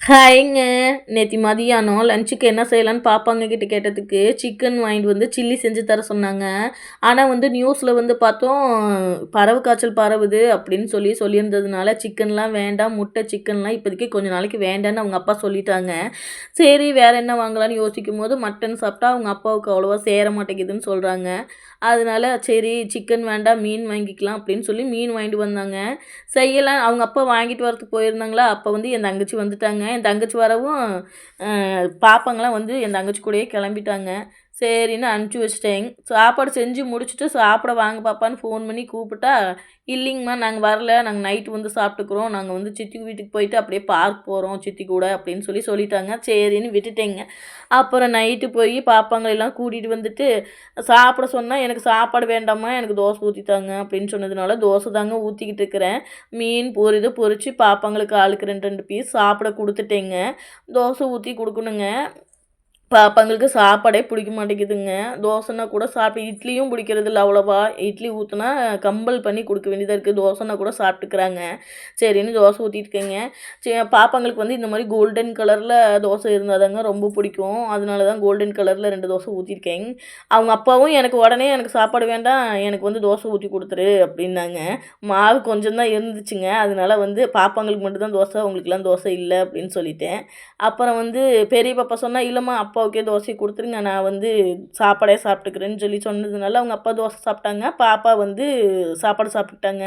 ஹாய்ங்க. நேத்தி மதியானம் லஞ்சுக்கு என்ன செய்யலான்னு பாப்பாங்க கிட்ட கேட்டதுக்கு, சிக்கன் வாங்கிட்டு வந்து சில்லி செஞ்சு தர சொன்னாங்க. ஆனா வந்து நியூஸ்ல வந்து பார்த்தோம், பறவை காய்ச்சல் பரவுது அப்படின்னு சொல்லியிருந்ததுனால, சிக்கன்லாம் வேண்டாம், முட்டை சிக்கன்லாம் இப்போதைக்கு கொஞ்ச நாளைக்கு வேண்டான்னு அவங்க அப்பா சொல்லிட்டாங்க. சரி வேற என்ன வாங்கலான்னு யோசிக்கும்போது, மட்டன் சாப்பிட்டா அவங்க அப்பாவுக்கு அவ்வளவா சேர மாட்டேங்குதுன்னு சொல்றாங்க. அதனால சரி சிக்கன் வேண்டாம், மீன் வாங்கிக்கலாம் அப்படின்னு சொல்லி மீன் வாங்கிட்டு வந்தாங்க. செய்யலாம் அவங்க அப்பா வாங்கிட்டு வரதுக்கு போயிருந்தாங்களா, அப்போ வந்து என் தங்கச்சி வந்துட்டாங்க. என் தங்கச்சி வரவும் பாப்பாங்கலாம் வந்து என் தங்கச்சி கூடயே கிளம்பிட்டாங்க. சரின்னு அனுப்பிச்சி வச்சுட்டேங்க. சாப்பாடு செஞ்சு முடிச்சுட்டு சாப்பிட வாங்க பாப்பான்னு ஃபோன் பண்ணி கூப்பிட்டா, இல்லைங்கம்மா நாங்கள் வரல. நாங்கள் நைட்டு வந்து சாப்பிட்டுக்குறோம். நாங்கள் வந்து சித்தி வீட்டுக்கு போயிட்டு அப்படியே பார்க் போகிறோம் சித்தி கூட அப்படின்னு சொல்லிட்டாங்க. சரின்னு விட்டுட்டேங்க. அப்புறம் நைட்டு போய் பாப்பாங்களெல்லாம் கூட்டிகிட்டு வந்துட்டு சாப்பிட சொன்னா, எனக்கு சாப்பாடு வேண்டாம்மா எனக்கு தோசை ஊத்தி தாங்க அப்படின்னு சொன்னதுனால, தோசை தாங்க ஊத்திக்கிட்டு இருக்கிறேன். மீன் பொரிச்சு பாப்பாங்களுக்கு ஆளுக்கு 2, 2 பீஸ் சாப்பிட குடுத்துட்டேங்க. தோசை ஊத்தி குடுக்கணுங்க. பாப்பாங்களுக்கு சாப்பாடே பிடிக்க மாட்டேங்குதுங்க. தோசைன்னா கூட இட்லியும் பிடிக்கிறதில்ல அவ்வளவா. இட்லி ஊத்துனா கம்பல் பண்ணி குடுக்க வேண்டியதா இருக்கு. தோசைன்னா கூட சாப்பிட்டுக்கிறாங்க. சரின்னு தோசை ஊத்திட்டுருக்கேங்க. பாப்பாங்களுக்கு வந்து இந்த மாரி கோல்டன் கலர்ல தோசை இருந்தா தாங்க ரொம்ப பிடிக்கும். அதனால தான் கோல்டன் கலர்ல 2 தோசை ஊத்தியிருக்கேங்க. அவங்க அப்பாவும் எனக்கு சாப்பாடு வேண்டாம். எனக்கு வந்து தோசை ஊத்தி குடுத்துரு அப்டின்னாங்க. மாவு கொஞ்சம் தான் இருந்துச்சுங்க. அதனால வந்து பாப்பாங்களுக்கு மட்டும் தான் தோசை, உங்களுக்கெல்லாம் தோசை இல்ல அப்டின்னு சொல்லிட்டேன். அப்புறம் வந்து பெரிய பாப்பா சொன்னா, "இல்லம்மா அப்பாவுக்கே தோசைய குடுத்துருங்க. நான் வந்து சாப்பாடே சாப்பிட்டுக்கிறேன்னு" சொன்னதுனால, அவங்க அப்பா தோசை சாப்பிட்டாங்க. பாப்பா வந்து சாப்பாடு சாப்பிட்டுட்டாங்க.